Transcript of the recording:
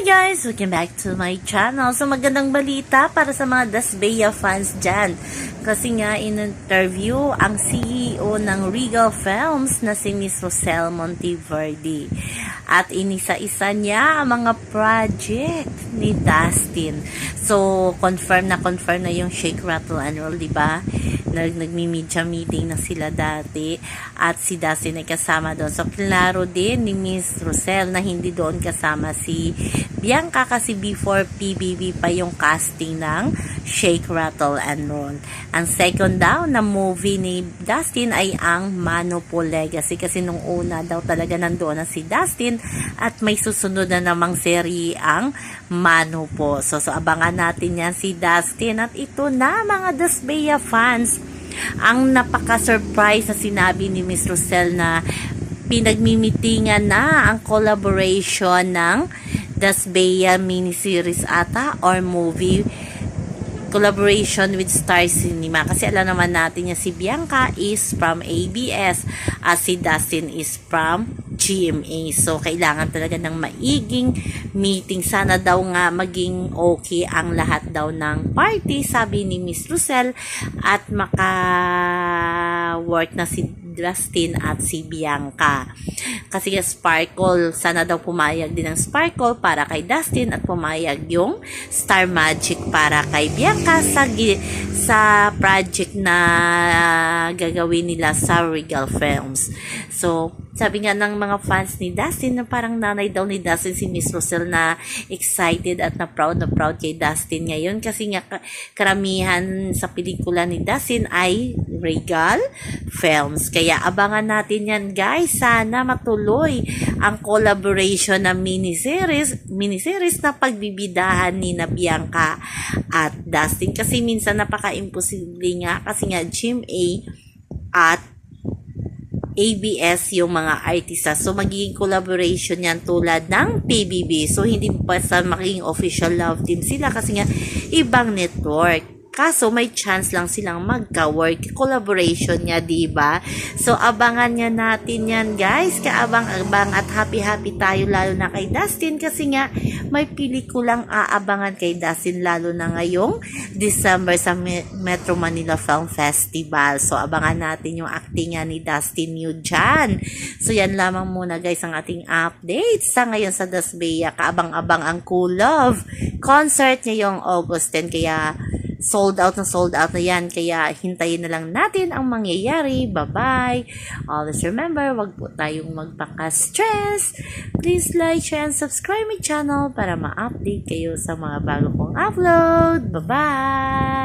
Hi guys! Welcome back to my channel. So magandang balita para sa mga Dasbaya fans dyan. Kasi nga in-interview ang CEO ng Regal Films na si Miss Rosel Monteverde. At inisa-isa niya ang mga project ni Dustin. So confirm na yung Shake, Rattle and Roll, diba? Nagmi-media meeting na sila dati at si Dustin ay kasama doon. So klaro din ni Miss Rosel na hindi doon kasama si Bianca kasi before PBB pa yung casting ng Shake, Rattle and Roll. Ang second daw na movie ni Dustin ay ang Mano Po Legacy kasi nung una daw talaga nandoon na si Dustin at may susunod na namang serye ang Mano Po. So abangan natin yan si Dustin at ito na mga Dasbaya fans. Ang napaka-surprise na sinabi ni Miss Rosel na pinagmimitingan na ang collaboration ng Dasbaya miniseries ata or movie collaboration with Star Cinema. Kasi alam naman natin niya si Bianca is from ABS at si Dustin is from GMA. So, kailangan talaga ng maiging meeting. Sana daw nga maging okay ang lahat daw ng party, sabi ni Miss Rosel, at maka-work na si Dustin at si Bianca. Kasi Sparkle, sana daw pumayag din ang Sparkle para kay Dustin at pumayag yung Star Magic para kay Bianca sa project na gagawin nila sa Regal Films. So, sabi nga ng mga fans ni Dustin na parang nanay daw ni Dustin si Miss Rosel na excited at na proud kay Dustin ngayon kasi nga karamihan sa pelikula ni Dustin ay Regal Films. Kaya abangan natin yan guys. Sana matuloy ang collaboration ng miniseries na pagbibidahan ni na Bianca at Dustin. Kasi minsan napaka-imposible nga kasi nga GMA at ABS yung mga artista. So, magiging collaboration yan tulad ng PBB. So, hindi pa sa magiging official love team sila kasi nga ibang network. Kaso, may chance lang silang magka-work. Collaboration niya, diba? So, abangan niya natin yan, guys. Kaabang-abang at happy-happy tayo lalo na kay Dustin kasi nga may pelikulang aabangan kay Dustin lalo na ngayong December sa Metro Manila Film Festival. So, abangan natin yung acting niya ni Dustin Yu dyan. So, yan lamang muna, guys, ang ating update sa ngayon sa Dasbaya. Kaabang-abang ang Cool Love concert ngayong August 10. Kaya, sold out na yan. Kaya hintayin na lang natin ang mangyayari. Bye-bye. Always remember, wag po tayong magpaka-stress. Please like, share, and subscribe my channel para ma-update kayo sa mga bago kong upload. Bye-bye!